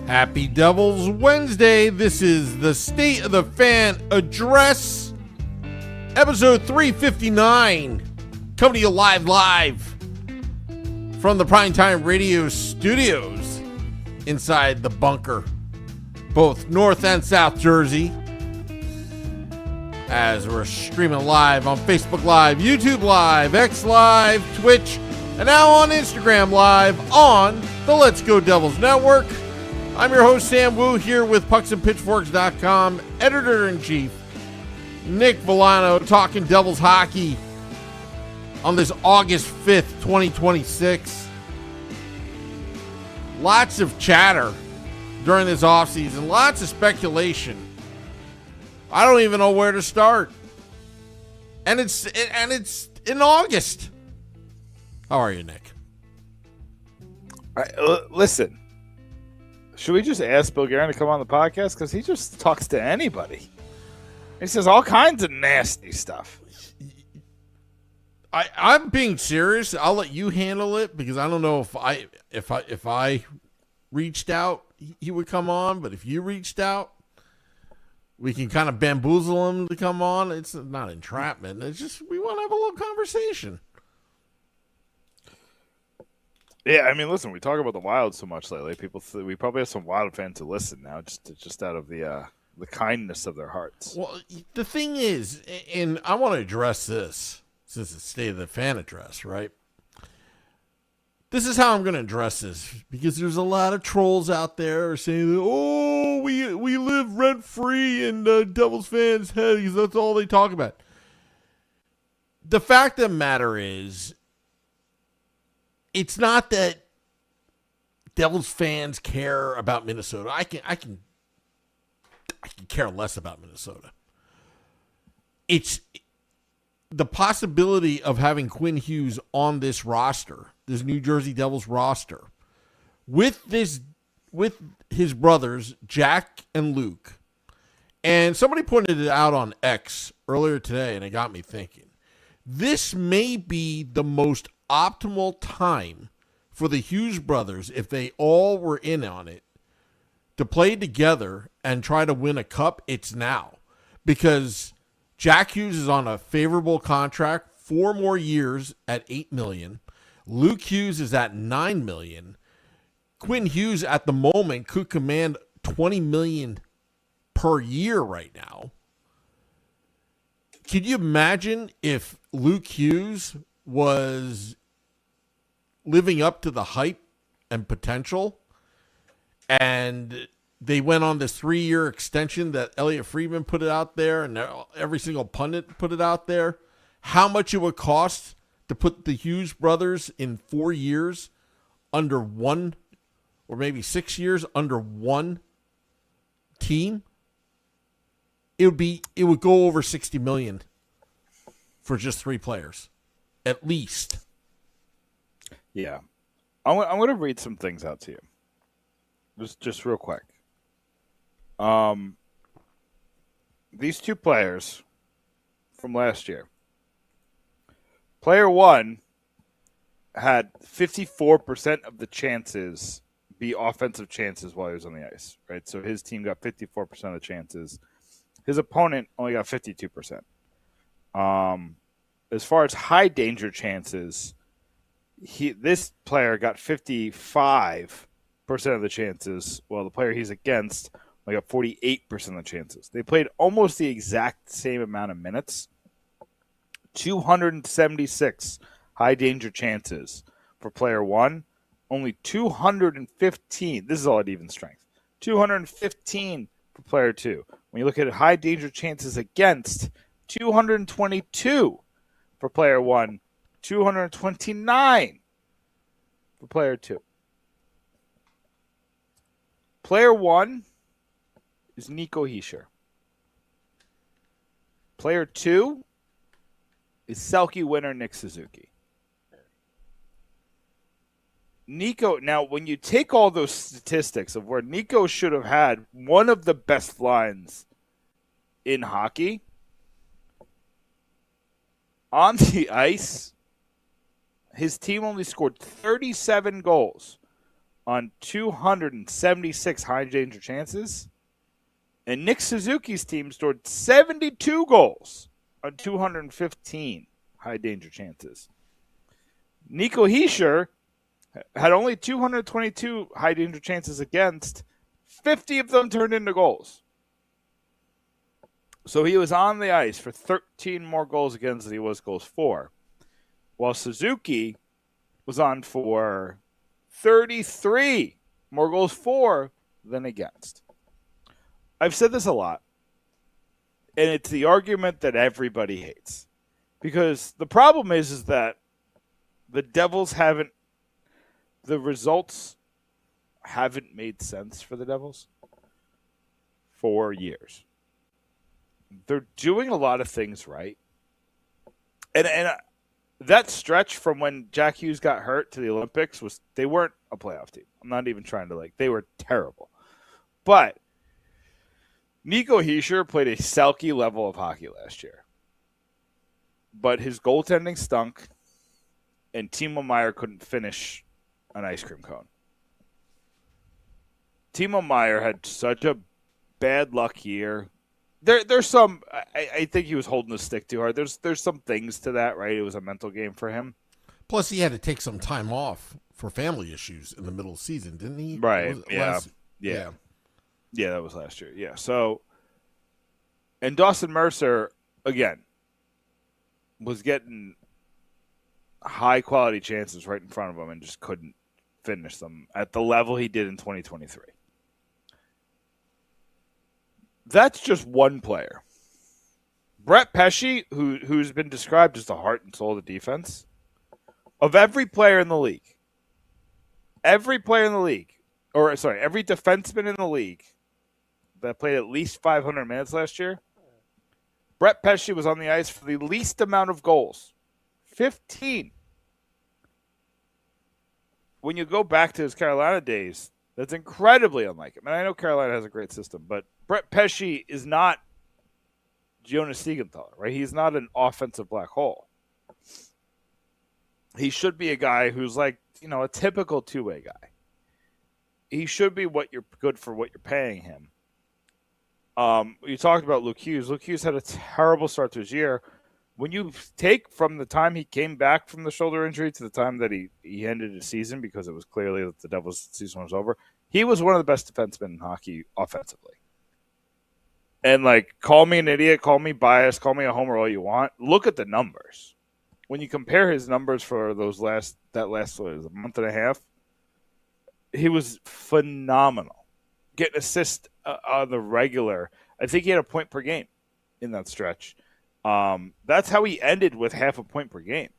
Happy Devils Wednesday. This is the State of the Fan Address, episode 359, coming to you live from the Primetime Radio studios inside the bunker, both North and South Jersey, as we're streaming live on Facebook Live, YouTube Live, X Live, Twitch, and now on Instagram Live on the Let's Go Devils Network. I'm your host, Sam Wu, here with PucksandPitchforks.com, Editor-in-Chief Nick Villano, talking Devils hockey on this August 5th, 2026. Lots of chatter during this offseason, lots of speculation. I don't even know where to start. And it's in August. How are you, Nick? Listen. Should we just ask Bill Guerin to come on the podcast? Because he just talks to anybody. He says all kinds of nasty stuff. I'm being serious. I'll let you handle it because I don't know if I reached out, he would come on. But if you reached out, we can kind of bamboozle him to come on. It's not entrapment. It's just we want to have a little conversation. Yeah, I mean, listen, we talk about the Wild so much lately. We probably have some Wild fans who listen now, just out of the kindness of their hearts. Well, the thing is, and I want to address this since it's State of the Fan Address, right? This is how I'm going to address this because there's a lot of trolls out there saying, "Oh, we live rent free in Devils fans' heads because that's all they talk about." The fact of the matter is, it's not that Devils fans care about Minnesota. I can care less about Minnesota. It's the possibility of having Quinn Hughes on this roster, this New Jersey Devils roster, with his brothers, Jack and Luke. And somebody pointed it out on X earlier today, and it got me thinking. This may be the most optimal time for the Hughes brothers, if they all were in on it, to play together and try to win a cup. It's now, because Jack Hughes is on a favorable contract, 4 more years at $8 million. Luke Hughes is at $9 million. Quinn Hughes at the moment could command $20 million per year right now. Can you imagine if Luke Hughes was living up to the hype and potential, and they went on this 3-year extension that Elliot Friedman put it out there, and every single pundit put it out there, how much it would cost to put the Hughes brothers in 4 years under one, or maybe 6 years under one team? It would go over $60 million for just 3 players. At least. Yeah. I'm going to read some things out to you. Just real quick. These 2 players from last year. Player 1 had 54% of the chances be offensive chances while he was on the ice, right? So his team got 54% of the chances. His opponent only got 52%. As far as high danger chances, this player got 55% of the chances, while the player he's against only got 48% of the chances. They played almost the exact same amount of minutes. 276 high danger chances for player one, only 215. This is all at even strength. 215 for player two. When you look at high danger chances against, 222 for player one, 229 for player two. Player one is Nico Hischier. Player two is Selke winner Nick Suzuki. Nico, now when you take all those statistics of where Nico should have had one of the best lines in hockey, on the ice, his team only scored 37 goals on 276 high danger chances, and Nick Suzuki's team scored 72 goals on 215 high danger chances. Nico Hischier had only 222 high danger chances against, 50 of them turned into goals. So he was on the ice for 13 more goals against than he was goals for, while Suzuki was on for 33 more goals for than against. I've said this a lot, and it's the argument that everybody hates. Because the problem is that the Devils the results haven't made sense for the Devils for years. They're doing a lot of things right. And that stretch from when Jack Hughes got hurt to the Olympics they weren't a playoff team. I'm not even trying to they were terrible. But Nico Hischier played a Selke level of hockey last year. But his goaltending stunk, and Timo Meier couldn't finish an ice cream cone. Timo Meier had such a bad luck year. There's some. I think he was holding the stick too hard. There's some things to that, right? It was a mental game for him. Plus, he had to take some time off for family issues in the middle of the season, didn't he? Right. Yeah. Yeah, that was last year. Yeah. So, and Dawson Mercer again was getting high quality chances right in front of him and just couldn't finish them at the level he did in 2023. That's just one player. Brett Pesce, who's been described as the heart and soul of the defense, of every player in the league, every defenseman in the league that played at least 500 minutes last year, Brett Pesce was on the ice for the least amount of goals, 15. When you go back to his Carolina days, that's incredibly unlike him. And I know Carolina has a great system, but Brett Pesce is not Jonas Siegenthaler, right? He's not an offensive black hole. He should be a guy who's a typical two-way guy. He should be what you're good for what you're paying him. You talked about Luke Hughes. Luke Hughes had a terrible start to his year. When you take from the time he came back from the shoulder injury to the time that he ended his season, because it was clearly that the Devils' season was over, he was one of the best defensemen in hockey offensively. And call me an idiot, call me biased, call me a homer all you want. Look at the numbers. When you compare his numbers for a month and a half, he was phenomenal. Getting assists on the regular. I think he had a point per game in that stretch. That's how he ended, with half a point per game.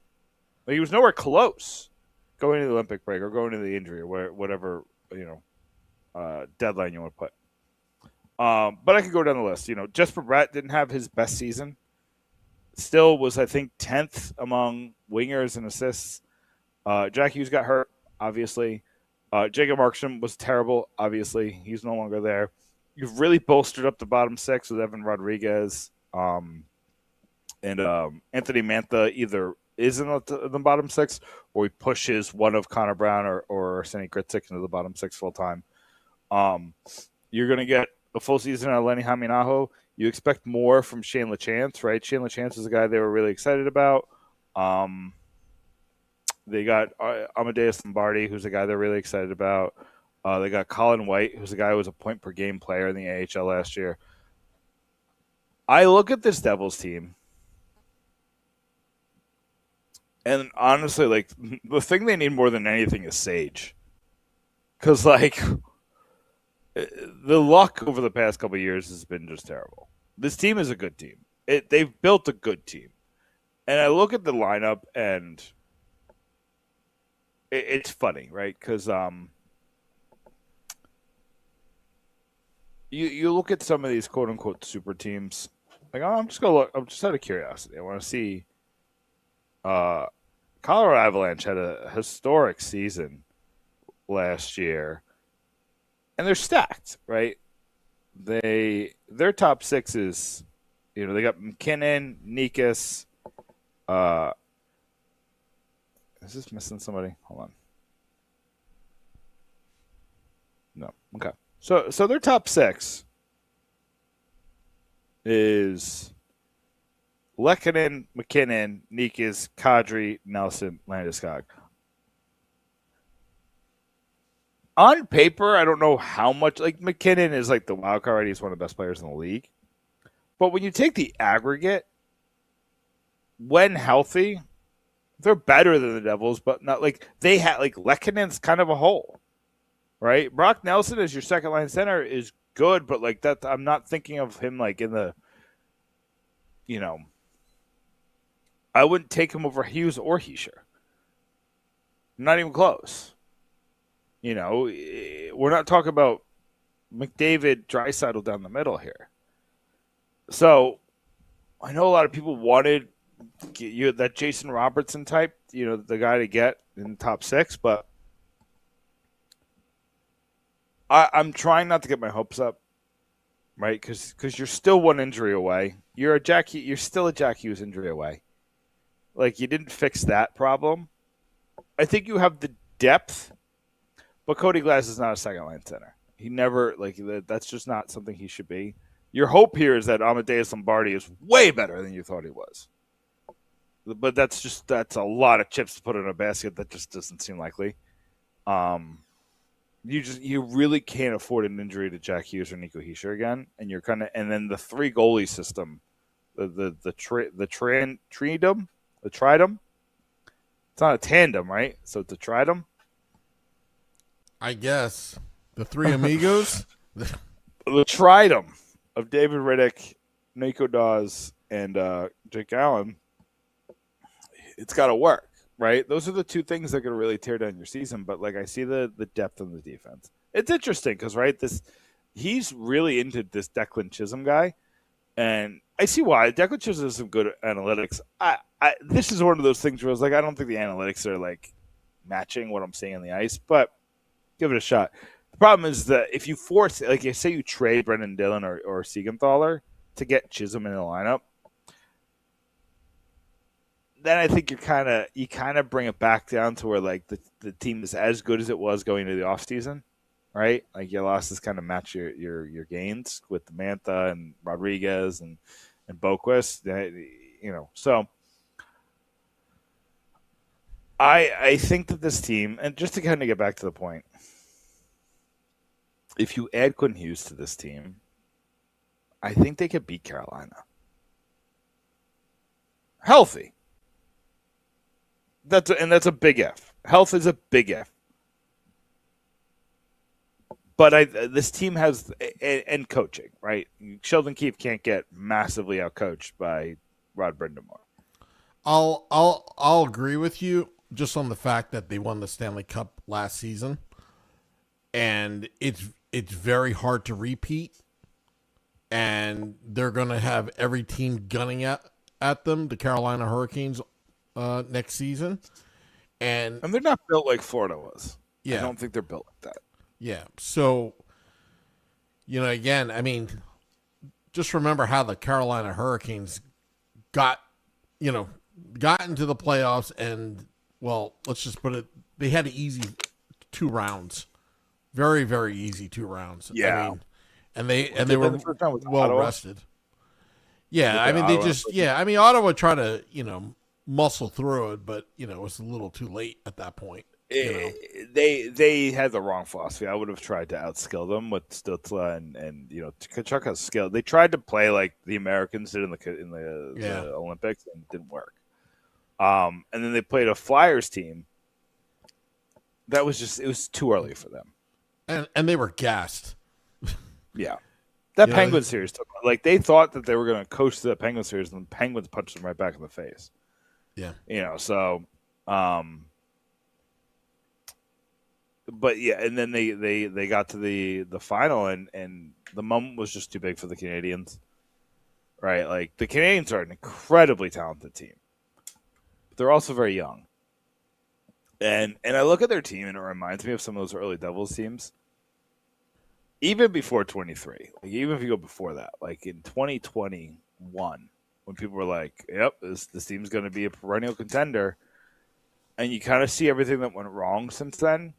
He was nowhere close going to the Olympic break or going to the injury or whatever deadline you want to put. But I could go down the list. Jesper Bratt didn't have his best season. Still was, I think, 10th among wingers and assists. Jack Hughes got hurt, obviously. Jacob Markstrom was terrible, obviously. He's no longer there. You've really bolstered up the bottom six with Evan Rodriguez and Anthony Mantha either is in the bottom six, or he pushes one of Connor Brown or Arsenij Gricic into the bottom six full time. You're going to get a full season out of Lenny Haminaho. You expect more from Shane LaChance, right? Shane LaChance is a guy they were really excited about. They got Amadeus Lombardi, who's a guy they're really excited about. They got Colin White, who's a guy who was a point-per-game player in the AHL last year. I look at this Devils team, and honestly, like, the thing they need more than anything is Sage. Because, like, the luck over the past couple of years has been just terrible. This team is a good team. They've built a good team. And I look at the lineup, and it's funny, right? Because you look at some of these quote-unquote super teams. Like, I'm just going to look. I'm just out of curiosity. I want to see. Colorado Avalanche had a historic season last year. And they're stacked, right? Their top six is, they got McKinnon, Nikas. Is this missing somebody? Hold on. No. Okay. So their top six is Lehkonen, McKinnon, Nikas, Kadri, Nelson, Landeskog. On paper, I don't know how much. Like, McKinnon is like the wild card. He's one of the best players in the league. But when you take the aggregate, when healthy, they're better than the Devils, but not like they had. Like, Lehkonen's kind of a hole, right? Brock Nelson as your second line center is good, but like that, I'm not thinking of him like in the, I wouldn't take him over Hughes or Hischier. Not even close. We're not talking about McDavid, Draisaitl down the middle here. So I know a lot of people wanted that Jason Robertson type, the guy to get in the top six, but I'm trying not to get my hopes up, right? Because you're still one injury away. You're still a Jack Hughes injury away. Like, you didn't fix that problem. I think you have the depth. But Cody Glass is not a second-line center. He never, that's just not something he should be. Your hope here is that Amadeus Lombardi is way better than you thought he was. But that's a lot of chips to put in a basket. That just doesn't seem likely. You really can't afford an injury to Jack Hughes or Nico Hischier again. And and then the three goalie system, the tridem. It's not a tandem, right? So it's a tridem. I guess the three amigos, the tridem of David Riddick, Nico Dawes, and Jake Allen. It's got to work, right? Those are the two things that are going to really tear down your season. But I see the depth in the defense. It's interesting because he's really into this Declan Chisholm guy, and I see why. Declan Chisholm has some good analytics. This is one of those things where I was like, I don't think the analytics are matching what I'm seeing on the ice, but give it a shot. The problem is that if you force, say you trade Brendan Dillon or Siegenthaler to get Chisholm in the lineup, then I think you kind of bring it back down to where the team is as good as it was going into the offseason, right? Like, your losses kind of match your gains with Mantha and Rodriguez and Boquist, So I think that this team, and just to kind of get back to the point, if you add Quinn Hughes to this team, I think they could beat Carolina. Healthy. That's a big F. Health is a big F. But this team has and coaching, right? Sheldon Keefe can't get massively outcoached by Rod Brindamore. I'll agree with you just on the fact that they won the Stanley Cup last season, and it's very hard to repeat, and they're going to have every team gunning at them, the Carolina Hurricanes, next season. And they're not built like Florida was. Yeah. I don't think they're built like that. Yeah. So, again, I mean, just remember how the Carolina Hurricanes got, got into the playoffs, and well, let's just put it, they had an easy 2 rounds, very very easy 2 rounds. Yeah. I mean, and they were the first round was well Ottawa? rested. Yeah, Was I it mean they Ottawa? just I mean Ottawa tried to muscle through it, but it was a little too late at that point. They had the wrong philosophy. I would have tried to outskill them with Stutzla and Kachuk has skill. They tried to play like the Americans did in the Olympics, and it didn't work. And then they played a Flyers team. It was too early for them. And they were gassed. Yeah. That Penguin series took, like, they thought that they were going to coach the Penguin series, and the Penguins punched them right back in the face. Yeah. So but yeah, and then they got to the final, and the moment was just too big for the Canadians. Right? Like, the Canadians are an incredibly talented team. But they're also very young. And I look at their team, and it reminds me of some of those early Devils teams. Even before 23, like, even if you go before that, like in 2021, when people were like, yep, this team's going to be a perennial contender, and you kind of see everything that went wrong since then.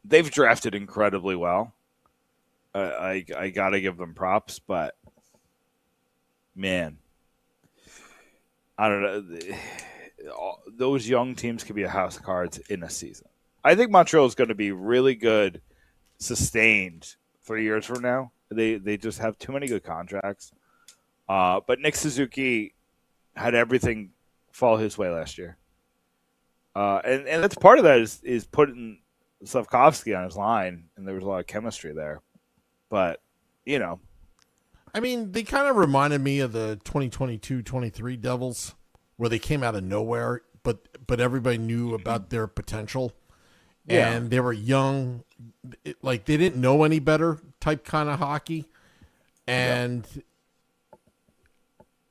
They've drafted incredibly well. I got to give them props, but man, I don't know. Those young teams could be a house of cards in a season. I think Montreal is going to be really good, sustained 3 years from now. They just have too many good contracts. But Nick Suzuki had everything fall his way last year. And that's part of that is putting Slavkovsky on his line, and there was a lot of chemistry there. But, I mean, they kind of reminded me of the 2022-23 Devils, where they came out of nowhere, but everybody knew about their potential. Yeah. And they were young, like they didn't know any better type kind of hockey. And,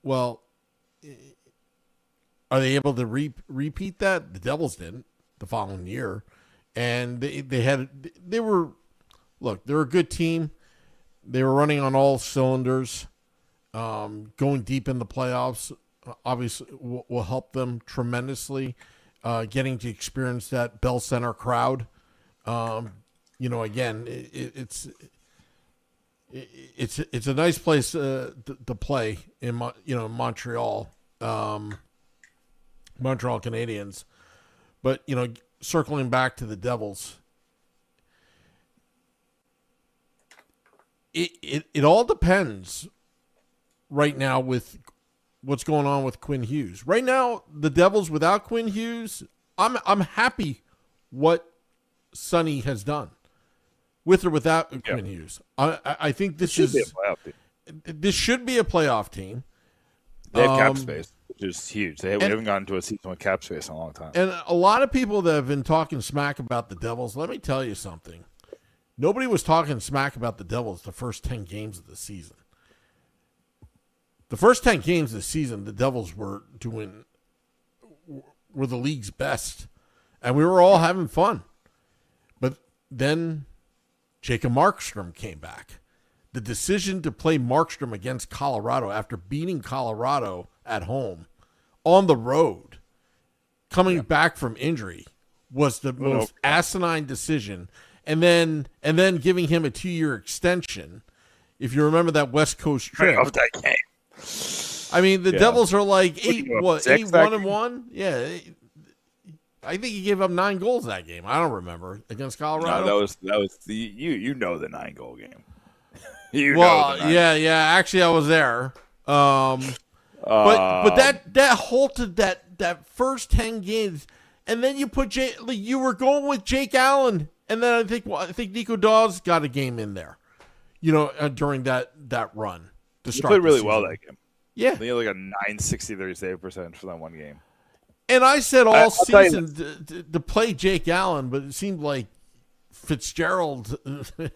well, are they able to repeat that? The Devils didn't the following year. And they're a good team. They were running on all cylinders. Going deep in the playoffs obviously will help them tremendously. Getting to experience that Bell Center crowd. Again, it's a nice place to play in Montreal. Montreal Canadiens. But circling back to the Devils, it all depends right now with what's going on with Quinn Hughes. Right now, the Devils without Quinn Hughes, I'm happy what Sonny has done with or without Quinn Hughes. I think this should be a playoff team. They have cap space, which is huge. We haven't gotten to a season with cap space in a long time. And a lot of people that have been talking smack about the Devils, let me tell you something. Nobody was talking smack about the Devils the first 10 games of the season. The first 10 games of the season, the Devils were the league's best. And we were all having fun. But then Jacob Markstrom came back. The decision to play Markstrom against Colorado after beating Colorado at home on the road, coming back from injury, was the most asinine decision. And then giving him a 2-year extension. If you remember that West Coast trip. Of that game. I mean, the Devils are like 8-1-1. Yeah, I think he gave up 9 goals that game. I don't remember against Colorado. No, that was the the 9-goal game. Yeah. Actually, I was there. But that halted that first 10 games, and then you put you were going with Jake Allen, and then I think Nico Dawes got a game in there. During that run. He played really well that game. Yeah. He had like a 960 save percentage for that one game. And I said all season to play Jake Allen, but it seemed like Fitzgerald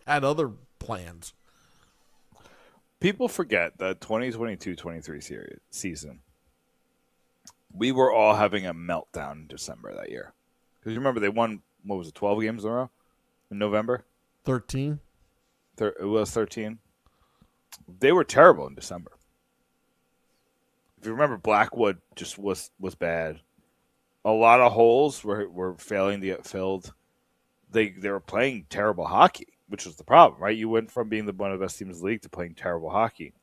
had other plans. People forget that 2022-23 season, we were all having a meltdown in December that year. Because you remember they won, 12 games in a row in November? 13. It was 13. They were terrible in December. if you remember, Blackwood just was bad. A lot of holes were failing to get filled. They were playing terrible hockey, which was the problem, right? You went from being one of the best teams in the league to playing terrible hockey.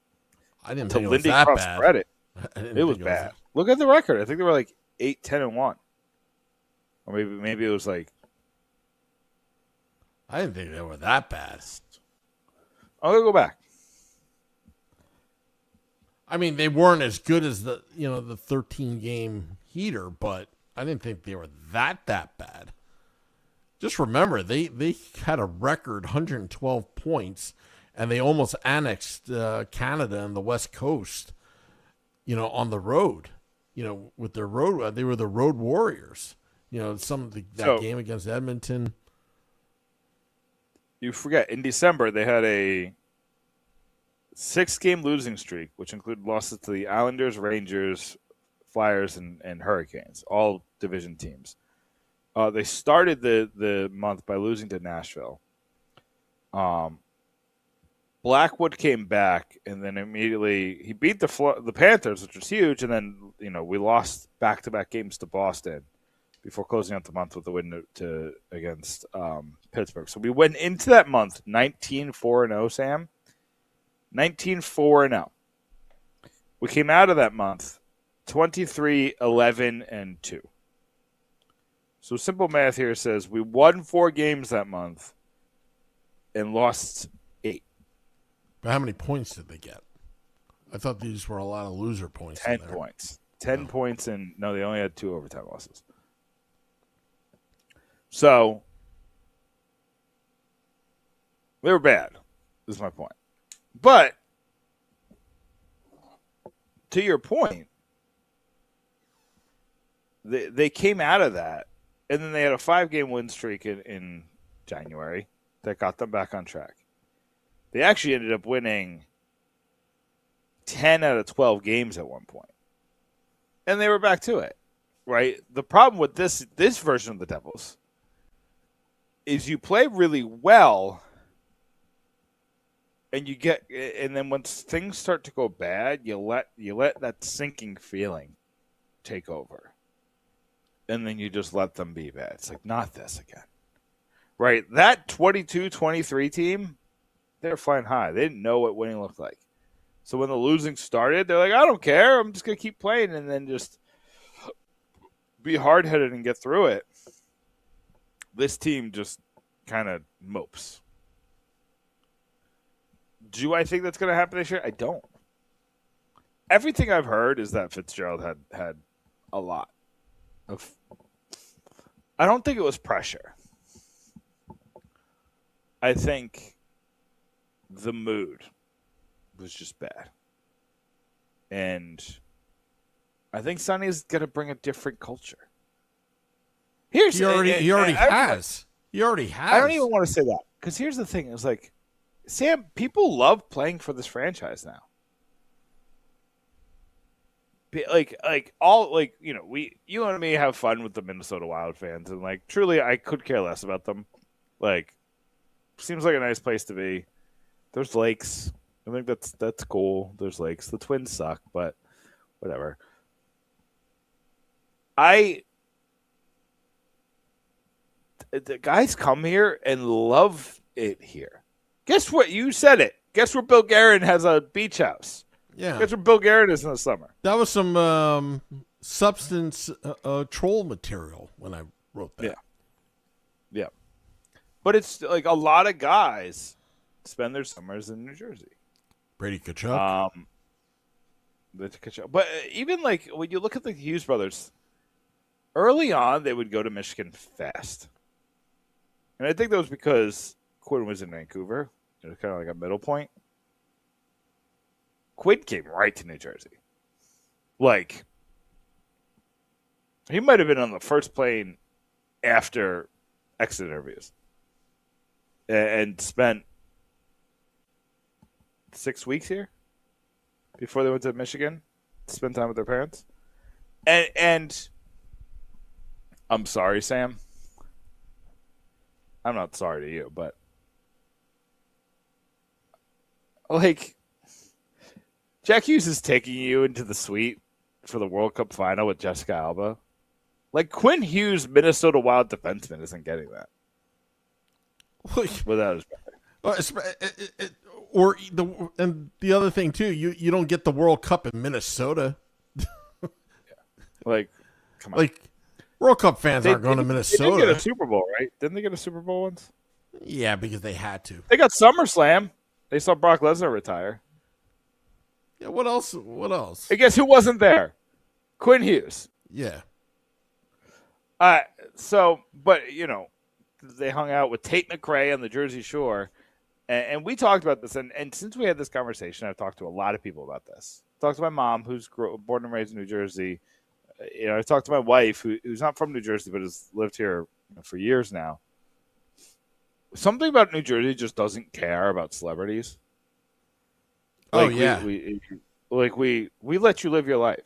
I didn't To think it was Lindy that Croft's bad. credit, I didn't it was think bad. Look at the record. I think they were like 8-10-1, or maybe it was like. I didn't think they were that bad. I'm gonna go back. I mean, they weren't as good as the 13 game heater, but I didn't think they were that bad. Just remember, they had a record 112 points, and they almost annexed Canada and the West Coast, on the road. With their road, they were the road warriors. That game against Edmonton. You forget, in December, they had a 6-game losing streak, which included losses to the Islanders, Rangers, Flyers, and Hurricanes, all division teams. They started the month by losing to Nashville. Blackwood came back, and then immediately he beat the Panthers, which was huge, and then we lost back-to-back games to Boston before closing out the month with a win against Pittsburgh. So we went into that month 19-4-0, Sam. 19-4-0. We came out of that month 23-11-2. So simple math here says we won 4 games that month and lost 8. But how many points did they get? I thought these were a lot of loser points. 10 points. 10 points, and no, they only had 2 overtime losses. So they were bad, is my point. But to your point, they came out of that, and then they had a 5-game win streak in January that got them back on track. They actually ended up winning 10 out of 12 games at one point. And they were back to it, right? The problem with this version of the Devils is you play really well, and then when things start to go bad, you let that sinking feeling take over. And then you just let them be bad. It's like, not this again. Right? That 22-23 team, they're flying high. They didn't know what winning looked like. So when the losing started, they're like, I don't care. I'm just going to keep playing, and then just be hard-headed and get through it. This team just kind of mopes. Do I think that's going to happen this year? I don't. Everything I've heard is that Fitzgerald had a lot of. I don't think it was pressure. I think the mood was just bad. And I think Sonny's going to bring a different culture. He already has. He already has. I don't even want to say that. Because here's the thing. It's like, Sam, people love playing for this franchise now. You and me have fun with the Minnesota Wild fans, and truly, I could care less about them. Seems like a nice place to be. There's lakes. I think that's cool. There's lakes. The Twins suck, but whatever. The guys come here and love it here. Guess what? You said it. Guess where Bill Guerin has a beach house? Yeah. Guess where Bill Guerin is in the summer? That was some substance troll material when I wrote that. Yeah. But it's like a lot of guys spend their summers in New Jersey. Brady Tkachuk. But even when you look at the Hughes brothers, early on they would go to Michigan fast. And I think that was because Quinn was in Vancouver. It was kind of like a middle point. Quinn came right to New Jersey. He might have been on the first plane after exit interviews. And spent 6 weeks here before they went to Michigan to spend time with their parents. And I'm sorry, Sam. I'm not sorry to you, but Jack Hughes is taking you into the suite for the World Cup final with Jessica Alba. Like Quinn Hughes, Minnesota Wild defenseman, isn't getting that without his and the other thing too, you don't get the World Cup in Minnesota. Like, come on. Like World Cup fans aren't going to Minnesota. They did get a Super Bowl, right? Didn't they get a Super Bowl once? Yeah, because they had to. They got SummerSlam. They saw Brock Lesnar retire. Yeah, what else? What else? I guess who wasn't there? Quinn Hughes. Yeah. But they hung out with Tate McRae on the Jersey Shore, and we talked about this. And since we had this conversation, I've talked to a lot of people about this. Talked to my mom, who's born and raised in New Jersey. I talked to my wife, who's not from New Jersey but has lived here for years now. Something about New Jersey just doesn't care about celebrities. Like, we let you live your life.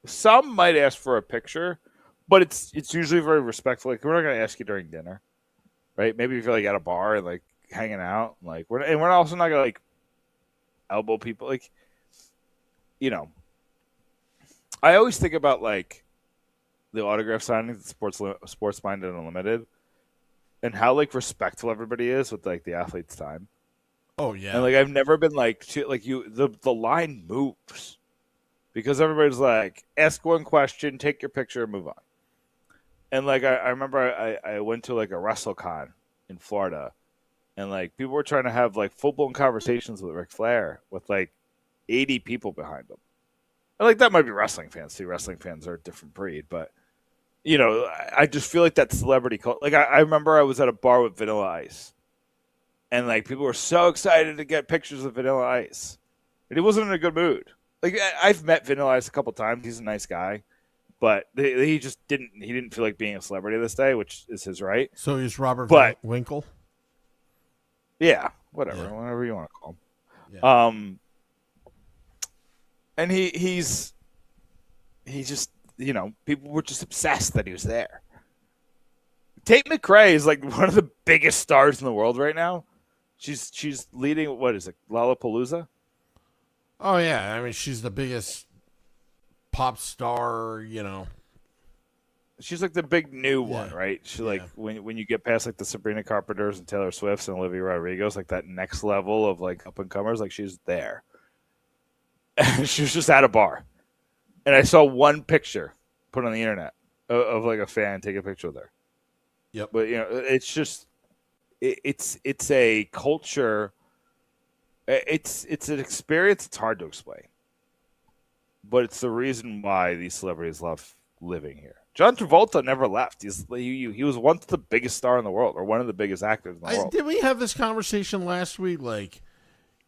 Some might ask for a picture, but it's usually very respectful. Like, we're not going to ask you during dinner, right? Maybe if you're like at a bar and like hanging out, like we're also not going to like elbow people. Like, I always think about like the autograph signing, Sports Minded Unlimited, and how like respectful everybody is with like the athlete's time. Oh yeah, and like I've never been like the line moves because everybody's like ask one question, take your picture, and move on. And like I remember I went to like a WrestleCon in Florida, and like people were trying to have like full blown conversations with Ric Flair with like 80 people behind them. And like that might be wrestling fans too. Wrestling fans are a different breed, but I just feel like that celebrity cult. Like I remember I was at a bar with Vanilla Ice. And, like, people were so excited to get pictures of Vanilla Ice. And he wasn't in a good mood. Like, I've met Vanilla Ice a couple times. He's a nice guy. But he just didn't feel like being a celebrity this day, which is his right. So he's Robert Winkle? Yeah, whatever you want to call him. Yeah. And he's just, people were just obsessed that he was there. Tate McRae is, like, one of the biggest stars in the world right now. She's leading, what is it, Lollapalooza? Oh, yeah. I mean, she's the biggest pop star, She's like the big new one, right? She like when you get past like the Sabrina Carpenters and Taylor Swifts and Olivia Rodrigo's, like that next level of like up and comers, like she's there. And she was just at a bar. And I saw one picture put on the internet of like a fan take a picture with her. Yep. But it's just it's a culture. It's an experience. It's hard to explain, but it's the reason why these celebrities love living here. John Travolta never left. He was once the biggest star in the world, or one of the biggest actors in the world. Did we have this conversation last week? Like,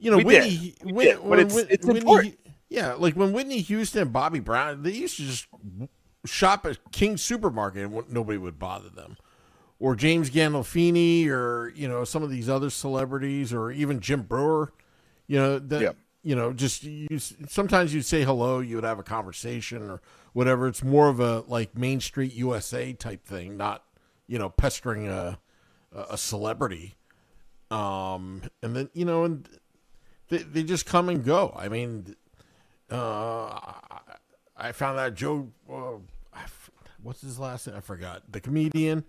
Whitney, it's important. Like when Whitney Houston and Bobby Brown, they used to just shop at King's Supermarket and nobody would bother them. Or James Gandolfini, or some of these other celebrities, or even Jim Brewer. Sometimes you'd say hello, you would have a conversation or whatever. It's more of a like Main Street USA type thing, not pestering a celebrity. And then and they just come and go. I mean, I found out Joe. What's his last name? I forgot. The comedian.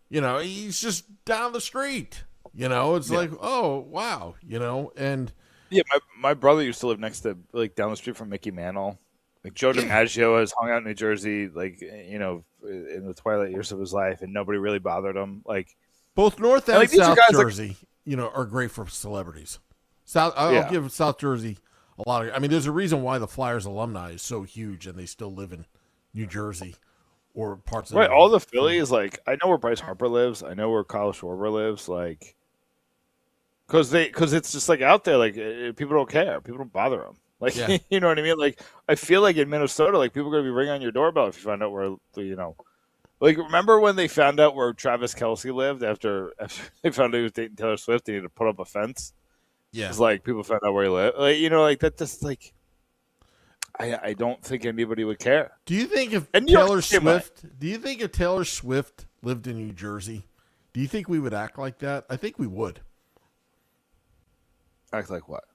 He's just down the street. It's like, oh, wow, and... Yeah, my brother used to live next to, like, down the street from Mickey Mantle. Like, Joe DiMaggio has hung out in New Jersey, like, in the twilight years of his life, and nobody really bothered him. Like, both North and South Jersey, are great for celebrities. I'll give South Jersey a lot of... I mean, there's a reason why the Flyers alumni is so huge, and they still live in New Jersey. Or parts of right, all the Phillies, like I know where Bryce Harper lives, I know where Kyle Schwarber lives, like because it's just like out there, like people don't care, people don't bother them, like you know what I mean? Like I feel like in Minnesota, like people are gonna be ringing on your doorbell if you find out where like remember when they found out where Travis Kelce lived after they found out he was dating Taylor Swift, they needed to put up a fence. Yeah, it's like people found out where he lived, like like that just like. I don't think anybody would care. Do you think if Taylor Swift lived in New Jersey, do you think we would act like that? I think we would. Act like what?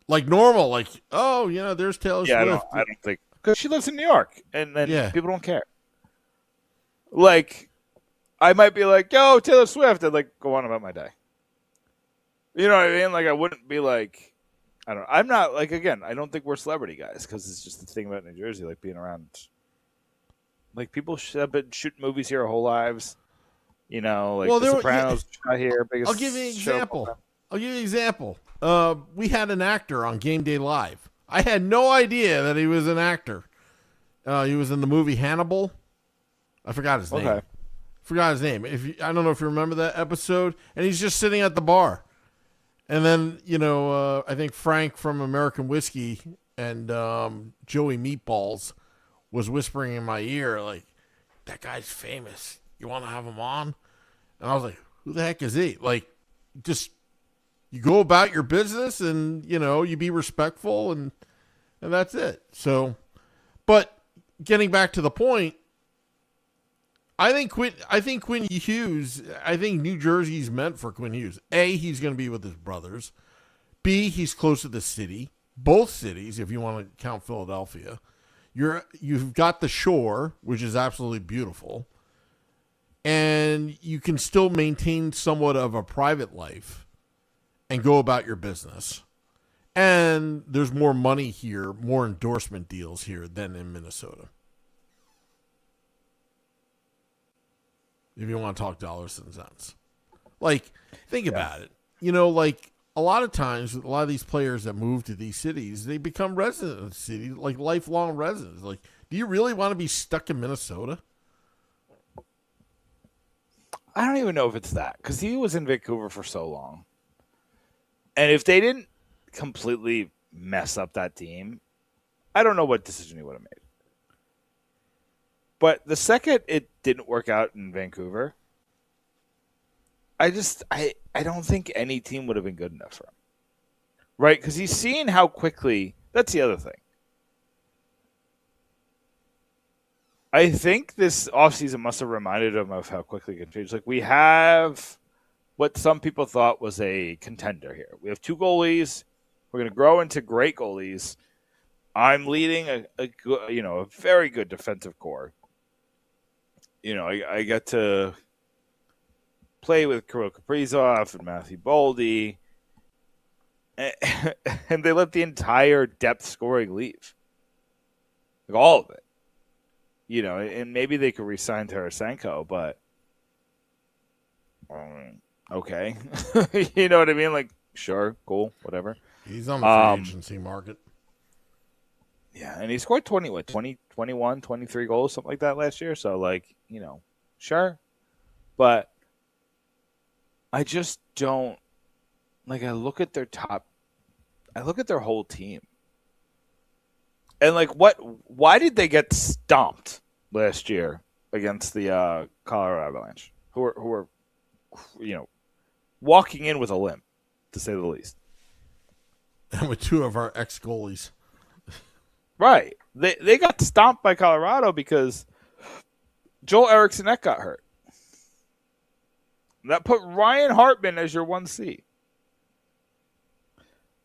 Like normal, like there's Taylor Swift. I don't think because she lives in New York, and then Yeah. people don't care. Like, I might be like, yo, Taylor Swift, and like go on about my day. You know what I mean? Like, I wouldn't be like, I'm not like, again, I don't think we're celebrity guys because it's just the thing about New Jersey, like being around. Like, people have been shooting movies here our whole lives. You know, like The Sopranos shot here. Biggest I'll give you an example. We had an actor on Game Day Live. I had no idea that he was an actor. He was in the movie Hannibal. I forgot his name. I don't know if you remember that episode. And he's just sitting at the bar. And then, I think Frank from American Whiskey and Joey Meatballs was whispering in my ear, like, that guy's famous. You want to have him on? And I was like, who the heck is he? Like, just, you go about your business and, you be respectful and that's it. So, but getting back to the point, I think Quinn Hughes, I think New Jersey's meant for Quinn Hughes. A, he's going to be with his brothers. B, he's close to the city. Both cities, if you want to count Philadelphia. You've got the shore, which is absolutely beautiful. And you can still maintain somewhat of a private life and go about your business. And there's more money here, more endorsement deals here than in Minnesota. If you want to talk dollars and cents. Like, think about it. Like, a lot of times, a lot of these players that move to these cities, they become residents of the city, like lifelong residents. Like, do you really want to be stuck in Minnesota? I don't even know if it's that, because he was in Vancouver for so long. And if they didn't completely mess up that team, I don't know what decision he would have made. But the second it didn't work out in Vancouver, I don't think any team would have been good enough for him. Right? Because he's seen how quickly, that's the other thing. I think this offseason must have reminded him of how quickly it can change. Like, we have what some people thought was a contender here. We have two goalies. We're going to grow into great goalies. I'm leading a very good defensive core. I got to play with Kirill Kaprizov and Matthew Boldy, and they let the entire depth scoring leave. Like, all of it. And maybe they could re-sign Tarasenko, but okay. You know what I mean? Like, sure, cool, whatever. He's on the free agency market. Yeah, and he scored 21, 23 goals, something like that last year. So, like, sure. But I just don't, like, I look at their whole team. And, like, why did they get stomped last year against the Colorado Avalanche, who were walking in with a limp, to say the least? And with two of our ex-goalies. Right. They got stomped by Colorado because Joel Eriksson Ek got hurt. That put Ryan Hartman as your 1C.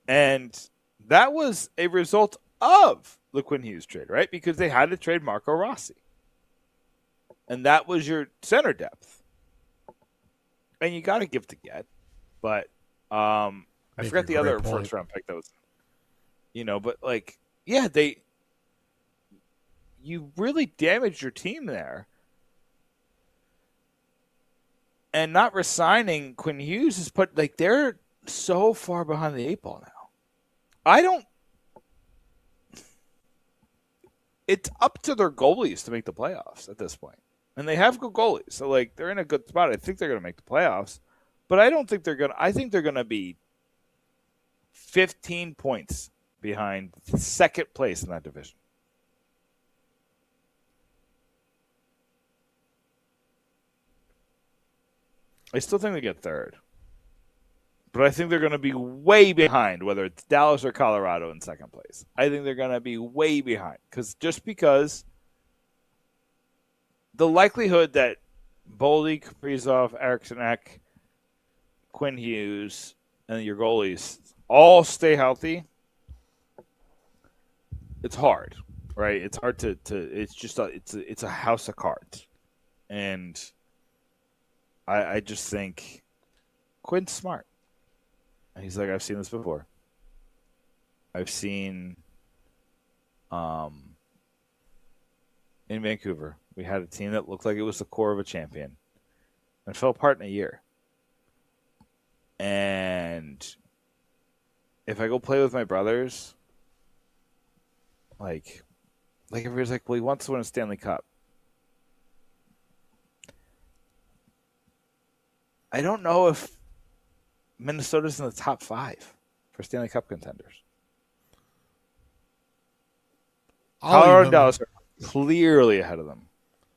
And that was a result of the Quinn Hughes trade, right? Because they had to trade Marco Rossi. And that was your center depth. And you got to give to get. But I forgot the other first round pick that was. But like, yeah, you really damaged your team there. And not resigning Quinn Hughes is they're so far behind the eight ball now. It's up to their goalies to make the playoffs at this point. And they have good goalies. So, like, they're in a good spot. I think they're going to make the playoffs. But I don't think they're going to. I think they're going to be 15 points behind second place in that division. I still think they get third. But I think they're going to be way behind, whether it's Dallas or Colorado in second place. I think they're going to be way behind. Because the likelihood that Boldy, Kaprizov, Eriksson Ek, Quinn Hughes, and your goalies all stay healthy, it's hard, right? It's hard to it's just it's a house of cards, and I just think Quinn's smart. He's like, I've seen this before. I've seen, in Vancouver, we had a team that looked like it was the core of a champion, and fell apart in a year. And if I go play with my brothers, like everybody's like, well, he wants to win a Stanley Cup. I don't know if Minnesota's in the top 5 for Stanley Cup contenders. Colorado and Dallas are clearly ahead of them.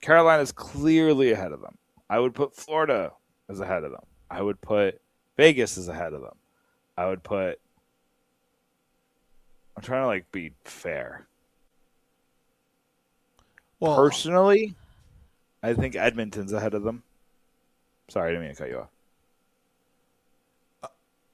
Carolina's clearly ahead of them. I would put Florida as ahead of them. I would put Vegas as ahead of them. I would put... I'm trying to be fair. Well, personally, I think Edmonton's ahead of them. Sorry, I didn't mean to cut you off.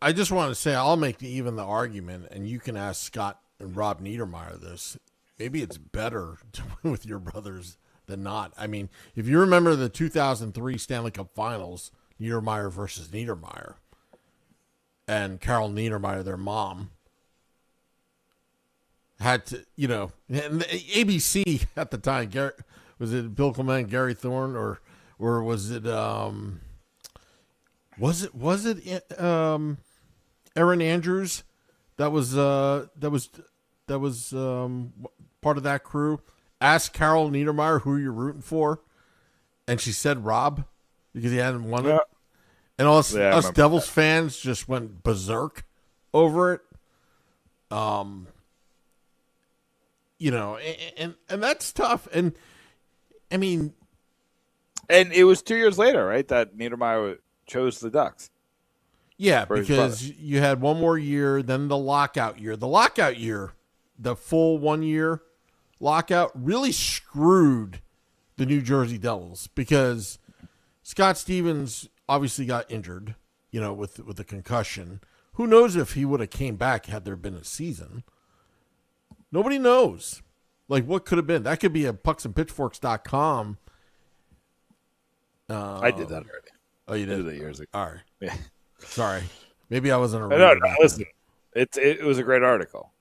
I just want to say I'll make even the argument, and you can ask Scott and Rob Niedermeyer this. Maybe it's better to win with your brothers than not. I mean, if you remember the 2003 Stanley Cup Finals, Niedermeyer versus Niedermeyer, and Carol Niedermeyer, their mom, had to, and the ABC at the time, was it Bill Clement, Gary Thorne, or was it Aaron Andrews that was part of that crew? Asked Carol Niedermeyer who you're rooting for, and she said Rob because he hadn't won it. And us Devils fans just went berserk over it. And that's tough. And I mean, and it was 2 years later, right, that Niedermeyer chose the Ducks. Yeah, because you had one more year, then the lockout year. The lockout year, the full 1 year lockout, really screwed the New Jersey Devils because Scott Stevens obviously got injured, with a concussion. Who knows if he would have came back had there been a season? Nobody knows. What could have been? That could be a pucksandpitchforks.com. I did that already. Oh, you did? I did that years ago. All right. Yeah. Sorry. Maybe I wasn't No, listen. It was a great article.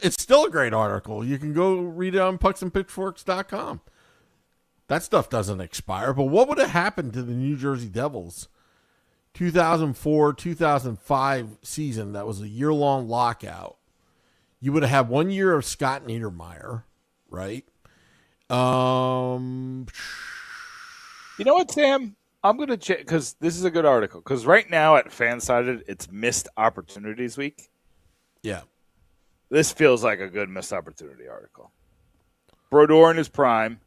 It's still a great article. You can go read it on pucksandpitchforks.com. That stuff doesn't expire. But what would have happened to the New Jersey Devils 2004-2005 season? That was a year-long lockout. You would have had 1 year of Scott Niedermeyer, right? You know what, Sam? I'm going to check because this is a good article. Because right now at Fansided, it's Missed Opportunities Week. Yeah. This feels like a good missed opportunity article. Brodeur in his prime.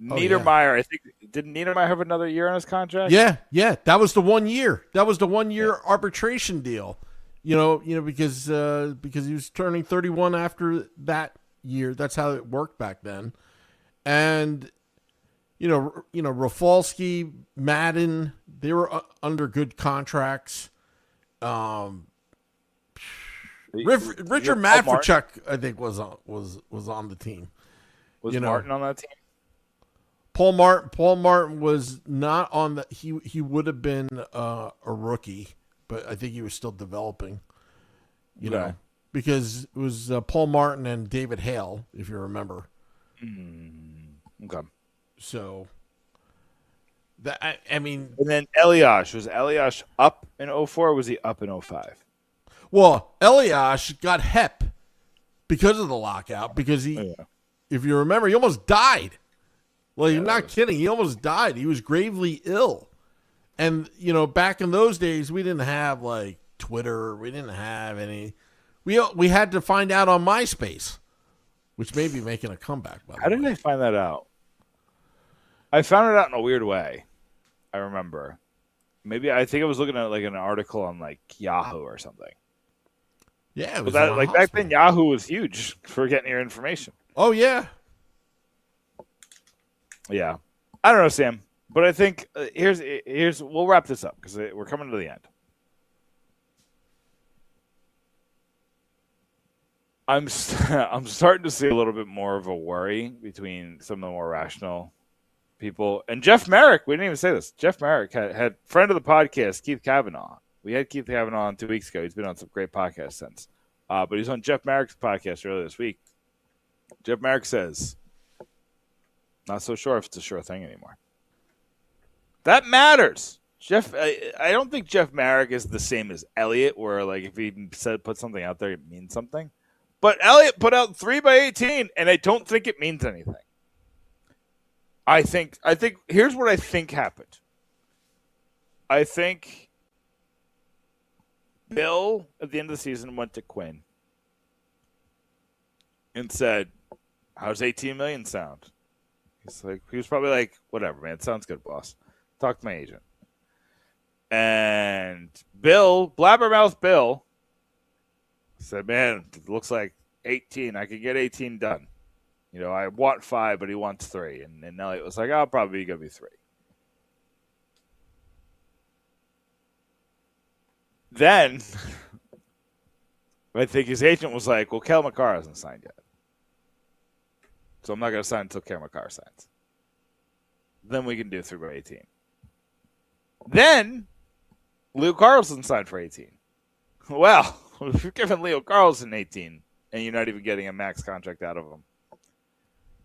Niedermeyer, yeah. I think, didn't Niedermeyer have another year on his contract? Yeah. That was the 1 year. That was the 1 year arbitration deal. Because he was turning 31 after that year. That's how it worked back then. And Rafalski, Madden, they were under good contracts. Richard Matvichuk, I think, was on the team. Was Martin on that team? Paul Martin was not on the. He would have been a rookie, but I think he was still developing. You know, because it was Paul Martin and David Hale, if you remember. Okay. So that I mean, and then Elias, was Elias up in 04 or was he up in 05? Well, Elias got HEP because of the lockout. Because if you remember, he almost died. Well, you're not kidding. He almost died. He was gravely ill. And, back in those days, we didn't have, Twitter. We didn't have any. We had to find out on MySpace, which may be making a comeback. How did I find that out? I found it out in a weird way. I remember. Maybe I think I was looking at, an article on, Yahoo or something. Yeah, it was back then, Yahoo was huge for getting your information. Oh, yeah. Yeah. I don't know, Sam, but I think here's we'll wrap this up because we're coming to the end. I'm starting to see a little bit more of a worry between some of the more rational people and Jeff Merrick. We didn't even say this. Jeff Merrick had friend of the podcast, Keith Kavanaugh. We had Keith Kavanaugh on 2 weeks ago. He's been on some great podcasts since. But he's on Jeff Merrick's podcast earlier this week. Jeff Merrick says, not so sure if it's a sure thing anymore. That matters. I don't think Jeff Merrick is the same as Elliott, where like if he put something out there, it means something. But Elliott put out 3x18, and I don't think it means anything. I think here's what I think happened. I think Bill at the end of the season went to Quinn and said, "How's 18 million sound?" He was probably like, "Whatever, man. Sounds good, boss. Talk to my agent." And Bill, blabbermouth Bill, said, "Man, it looks like 18. I could get 18 done. You know, I want 5, but he wants 3." And Elliott was like, "I'll probably going to be 3." Then I think his agent was like, "Well, Kel McCarr hasn't signed yet. So I'm not going to sign until Kel McCarr signs. Then we can do 3x18. Then Leo Carlson signed for 18. Well, if you're giving Leo Carlson 18 and you're not even getting a max contract out of him.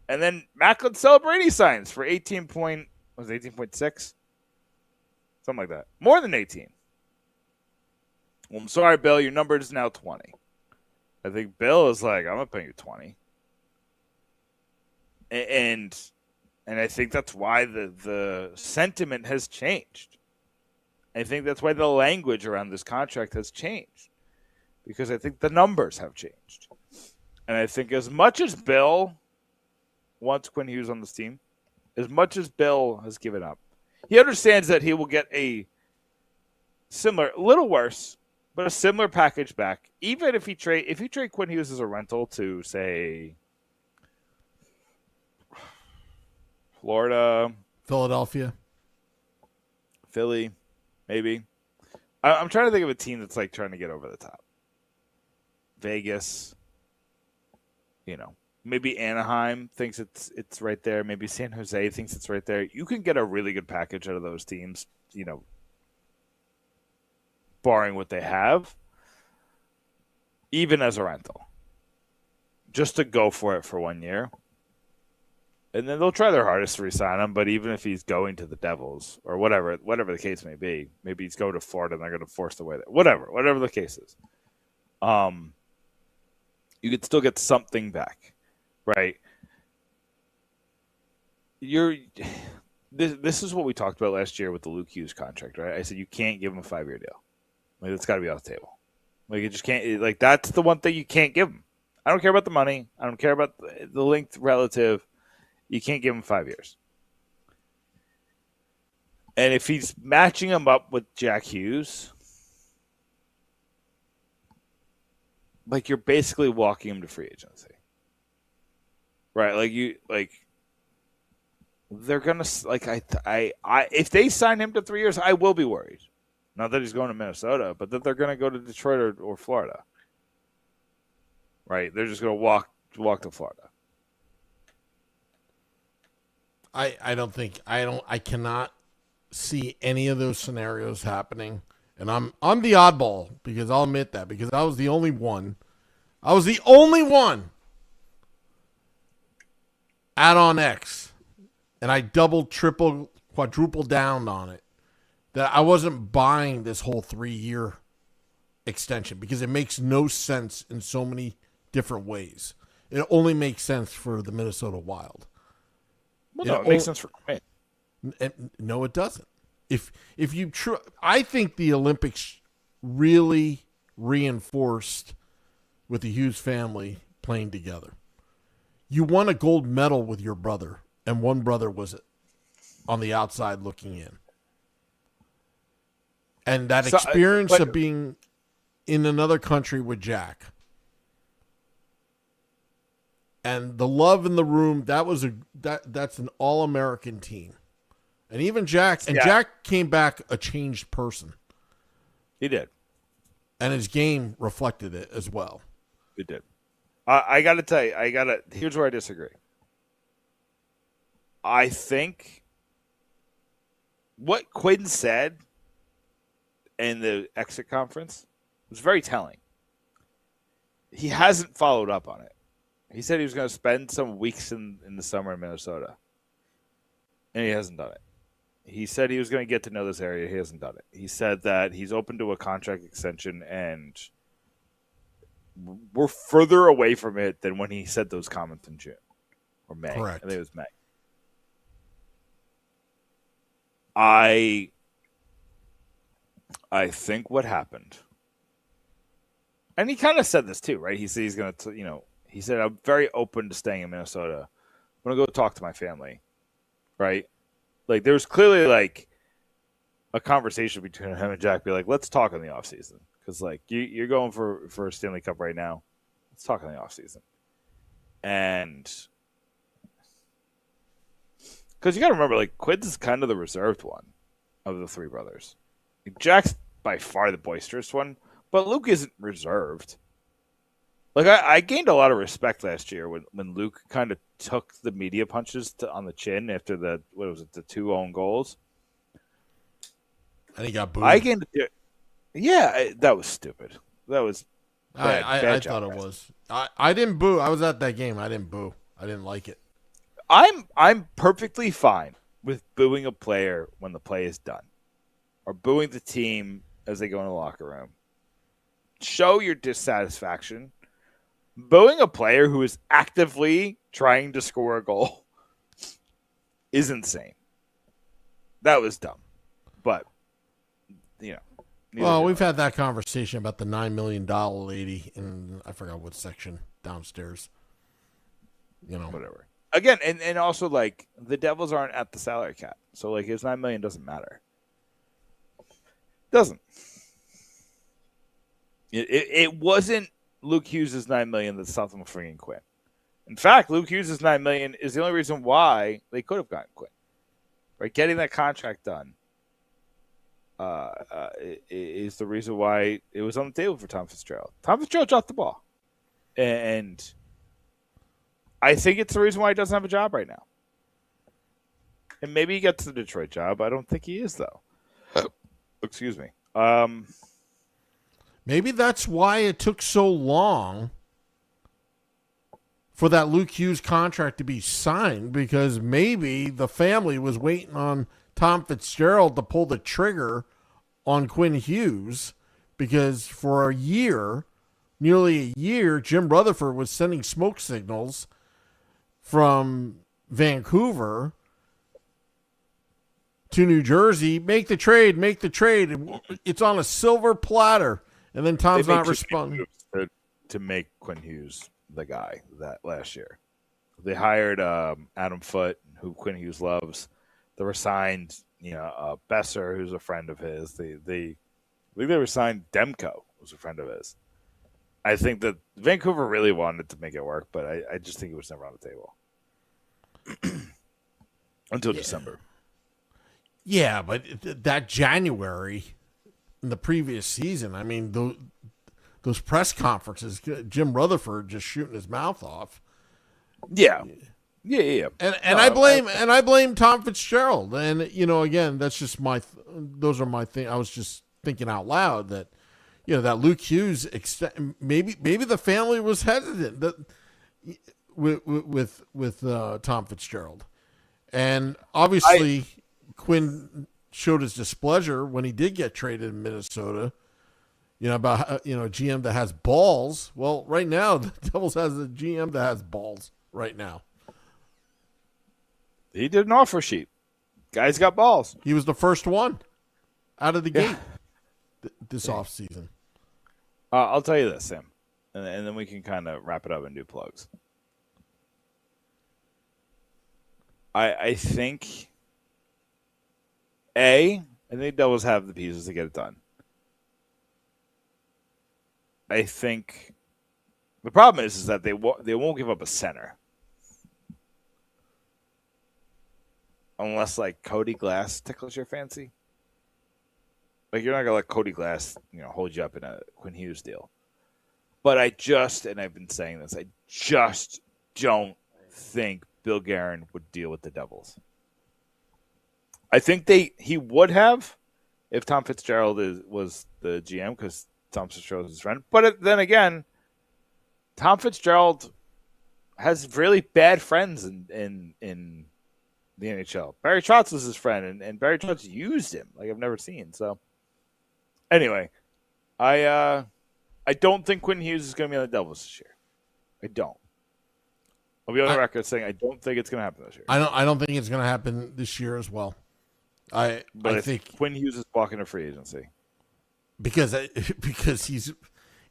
And then Macklin Celebrity signs for 18.6? Something like that. More than 18. Well, I'm sorry, Bill. Your number is now 20. I think Bill is like, "I'm going to pay you 20. And I think that's why the sentiment has changed. I think that's why the language around this contract has changed. Because I think the numbers have changed. And I think as much as Bill wants Quinn Hughes on this team, as much as Bill has given up, he understands that he will get a similar, a little worse, but a similar package back. Even if you trade Quinn Hughes as a rental to, say, Florida, Philadelphia, Philly, maybe. I'm trying to think of a team that's like trying to get over the top. Vegas, maybe Anaheim thinks it's right there. Maybe San Jose thinks it's right there. You can get a really good package out of those teams, barring what they have, even as a rental, just to go for it for 1 year. And then they'll try their hardest to re-sign him, but even if he's going to the Devils or whatever the case may be, maybe he's going to Florida and they're going to force the way that whatever the case is, you could still get something back, right? This is what we talked about last year with the Luke Hughes contract, right? I said you can't give him a 5-year deal. Like, it's got to be off the table. Like, it just can't. Like, that's the one thing you can't give him. I don't care about the money. I don't care about the length relative. You can't give him 5 years. And if he's matching him up with Jack Hughes, like, you're basically walking him to free agency. Right? They're going to, like, if they sign him to 3 years, I will be worried. Not that he's going to Minnesota, but that they're going to go to Detroit or Florida. Right? They're just going to walk to Florida. I cannot see any of those scenarios happening. And I'm the oddball, because I'll admit that, because I was the only one out on X, and I double, triple, quadruple down on it, that I wasn't buying this whole 3-year extension, because it makes no sense in so many different ways. It only makes sense for the Minnesota Wild. Well, no, it makes sense for Quinn. No, it doesn't. If you I think the Olympics really reinforced with the Hughes family playing together. You won a gold medal with your brother, and one brother was on the outside looking in. And that experience of being in another country with Jack, and the love in the room, that's an all-American team. And even Jack, Jack came back a changed person. He did. And his game reflected it as well. He did. I got to tell you, here's where I disagree. I think what Quinn said in the exit conference was very telling. He hasn't followed up on it. He said he was going to spend some weeks in the summer in Minnesota, and he hasn't done it. He said he was going to get to know this area. He hasn't done it. He said that he's open to a contract extension, and we're further away from it than when he said those comments in June or May. Correct. I think it was May. I think what happened, and he kind of said this too, right? He said he's going to, he said, I'm very open to staying in Minnesota. I'm going to go talk to my family, right? Like, there was clearly, like, a conversation between him and Jack, be like, let's talk in the offseason. Because, like, you're going for a Stanley Cup right now. Let's talk in the offseason. And because you got to remember, like, Quinn's is kind of the reserved one of the three brothers. Like, Jack's by far the boisterous one, but Luke isn't reserved. Like, I gained a lot of respect last year when Luke kind of took the media punches on the chin after the 2 own goals. And he got booed. I gained that was stupid. That was bad, I thought it was. I didn't boo. I was at that game. I didn't boo. I didn't like it. I'm perfectly fine with booing a player when the play is done, or booing the team as they go in the locker room. Show your dissatisfaction. Booing a player who is actively trying to score a goal is insane. That was dumb. But, Well, we've had that conversation about the $9 million lady in, I forgot what section downstairs. Whatever. Again, and also, like, the Devils aren't at the salary cap. So, like, his $9 million doesn't matter. Doesn't. It wasn't Luke Hughes' $9 million that stopped them from bringing Quinn. In fact, Luke Hughes' $9 million is the only reason why they could have gotten Quinn. Right, getting that contract done is the reason why it was on the table for Tom Fitzgerald. Tom Fitzgerald dropped the ball, and I think it's the reason why he doesn't have a job right now. And maybe he gets the Detroit job. I don't think he is, though. Excuse me. Maybe that's why it took so long for that Luke Hughes contract to be signed, because maybe the family was waiting on Tom Fitzgerald to pull the trigger on Quinn Hughes, because for a year, nearly a year, Jim Rutherford was sending smoke signals from Vancouver to New Jersey. Make the trade. It's on a silver platter. And then Tom's not responding. To make Quinn Hughes the guy that last year. They hired Adam Foote, who Quinn Hughes loves. They were signed, Besser, who's a friend of his. I think they were signed Demko, who's a friend of his. I think that Vancouver really wanted to make it work, but I just think it was never on the table. Until December. Yeah, but that January in the previous season, I mean, those press conferences, Jim Rutherford just shooting his mouth off. Yeah. And I blame Tom Fitzgerald. And again, that's just those are my thing. I was just thinking out loud that that Luke Hughes maybe the family was hesitant with Tom Fitzgerald, and obviously Quinn showed his displeasure when he did get traded in Minnesota. About a GM that has balls. Well, right now the Devils has a GM that has balls right now. He did an offer sheet. Guy's got balls. He was the first one out of the gate this offseason. I'll tell you this, Sam, and then we can kind of wrap it up and do plugs. I think Devils have the pieces to get it done. I think the problem is that they won't give up a center unless like Cody Glass tickles your fancy. Like, you're not gonna let Cody Glass hold you up in a Quinn Hughes deal. But I've been saying this, I just don't think Bill Guerin would deal with the Devils. I think he would have if Tom Fitzgerald was the GM, because Tom Fitzgerald is his friend. But then again, Tom Fitzgerald has really bad friends in the NHL. Barry Trotz was his friend, and Barry Trotz used him like I've never seen. So anyway, I don't think Quinn Hughes is going to be on the Devils this year. I don't. I'll be on the record saying I don't think it's going to happen this year. I don't think it's going to happen this year as well. I think Quinn Hughes is walking to free agency because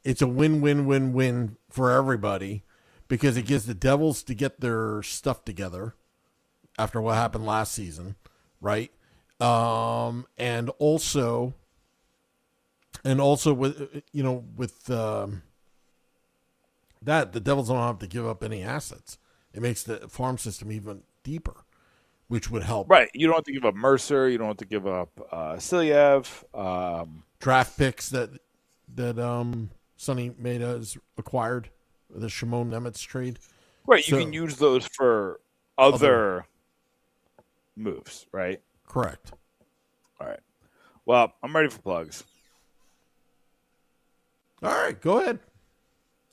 it's a win-win-win-win for everybody, because it gives the Devils to get their stuff together after what happened last season, right? And also with that, the Devils don't have to give up any assets. It makes the farm system even deeper, which would help. Right. You don't have to give up Mercer. You don't have to give up Silyev. Draft picks that Sonny Maeda has acquired, the Shimon Nemitz trade. Right. You can use those for other moves, right? Correct. All right. Well, I'm ready for plugs. All right, go ahead.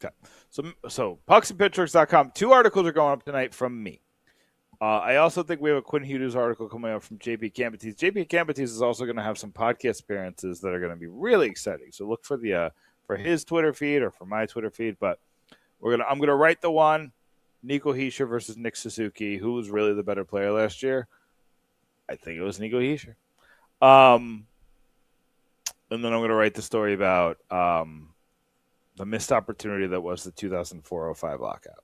Okay. So pucksandpitchworks.com. 2 articles are going up tonight from me. I also think we have a Quinn Hughes article coming up from JP Cambatis. JP Cambatis is also going to have some podcast appearances that are going to be really exciting. So look for for his Twitter feed or for my Twitter feed. But I'm gonna write the one, Nico Hischier versus Nick Suzuki. Who was really the better player last year? I think it was Nico Hischier. And then I'm gonna write the story about the missed opportunity that was the 2004-05 lockout.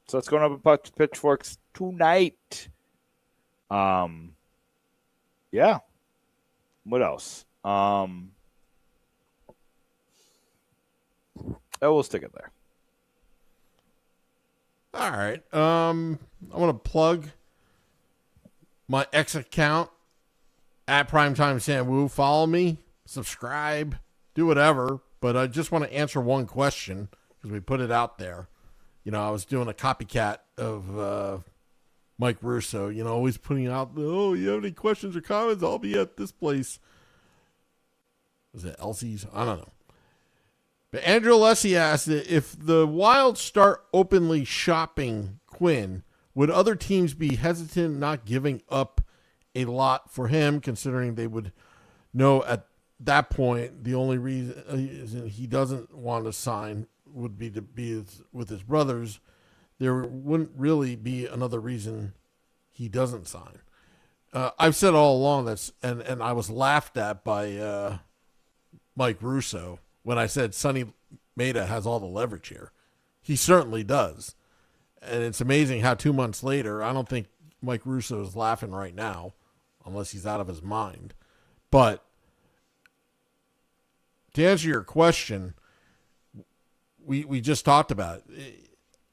So it's going up at Pitchforks tonight. Yeah. What else? We'll stick it there. All right. I want to plug my X account at Primetime Samwoo. Follow me, subscribe, do whatever. But I just want to answer one question because we put it out there. I was doing a copycat of Mike Russo, always putting out, you have any questions or comments? I'll be at this place. Was it Elsie's? I don't know. But Andrew Alessi asked, if the Wild start openly shopping Quinn, would other teams be hesitant not giving up a lot for him, considering they would know at that point the only reason he doesn't want to sign would be to be with his brothers? There wouldn't really be another reason he doesn't sign. I've said all along that's, and I was laughed at by Mike Russo when I said Sonny Maeda has all the leverage here. He certainly does. And it's amazing how 2 months later, I don't think Mike Russo is laughing right now, unless he's out of his mind. But to answer your question, we just talked about it.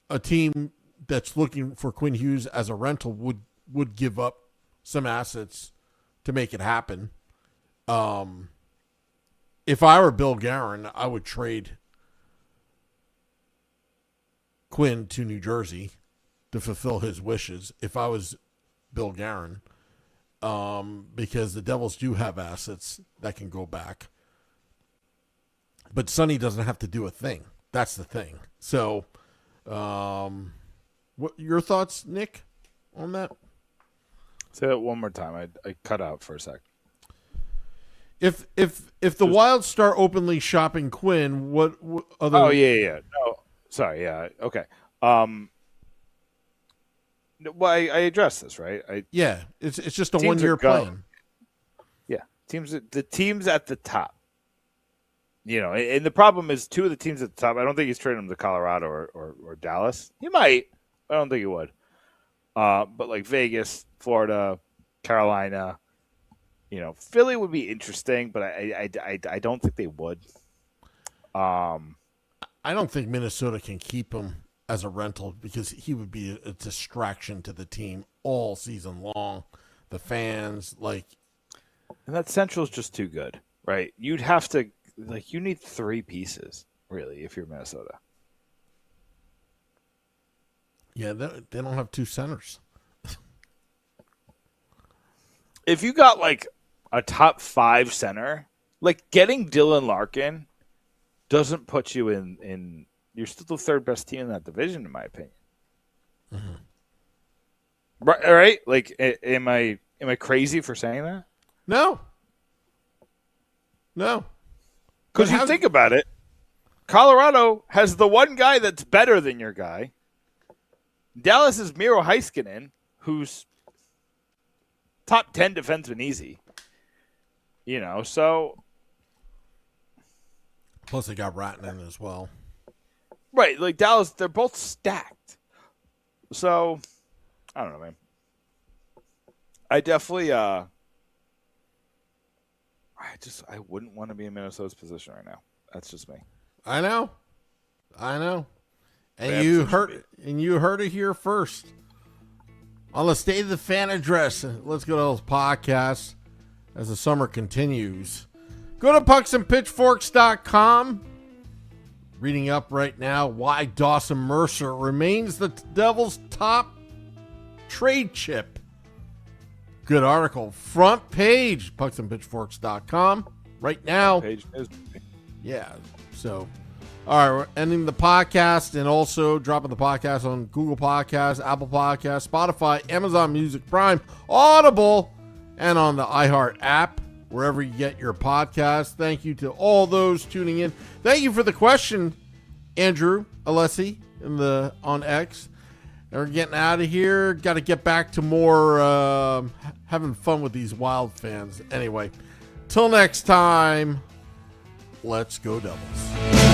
A team that's looking for Quinn Hughes as a rental would give up some assets to make it happen. If I were Bill Guerin, I would trade Quinn to New Jersey to fulfill his wishes. If I was Bill Guerin, because the Devils do have assets that can go back. But Sonny doesn't have to do a thing. That's the thing. So, what your thoughts, Nick, on that? Say that one more time. I cut out for a sec. If the Wild start openly shopping Quinn, what other? Oh yeah. No, sorry. Yeah. Okay. Well, I addressed this, right? It's just a 1-year plan. Yeah, the teams at the top. And the problem is 2 of the teams at the top. I don't think he's trading them to Colorado or Dallas. He might. I don't think he would. But like Vegas, Florida, Carolina, Philly would be interesting, but I don't think they would. I don't think Minnesota can keep him as a rental because he would be a distraction to the team all season long. The fans, and that Central is just too good, right? You'd have to, you need 3 pieces. really, if you're Minnesota. Yeah, they don't have two centers. If you got like a top 5 center, like getting Dylan Larkin doesn't put you in you're still the third best team in that division, in my opinion. Mm-hmm. Right? Like, am I crazy for saying that? No. Because you think about it, Colorado has the one guy that's better than your guy. Dallas is Miro Heiskanen, who's top 10 defenseman easy. So. Plus, they got Ratinen as well. Right, like Dallas, they're both stacked. So, I don't know, man. I definitely, I wouldn't want to be in Minnesota's position right now. That's just me. I know. And you heard it here first. On the State of the Fan address, let's go to those podcasts as the summer continues. Go to pucksandpitchforks.com. Reading up right now why Dawson Mercer remains the Devils' top trade chip. Good article. Front page, pucksandpitchforks.com. Right now. Yeah. So, all right, we're ending the podcast and also dropping the podcast on Google Podcasts, Apple Podcasts, Spotify, Amazon Music, Prime, Audible, and on the iHeart app, wherever you get your podcast. Thank you to all those tuning in. Thank you for the question, Andrew Alessi on X. And we're getting out of here. Got to get back to more having fun with these Wild fans. Anyway, till next time, let's go Devils.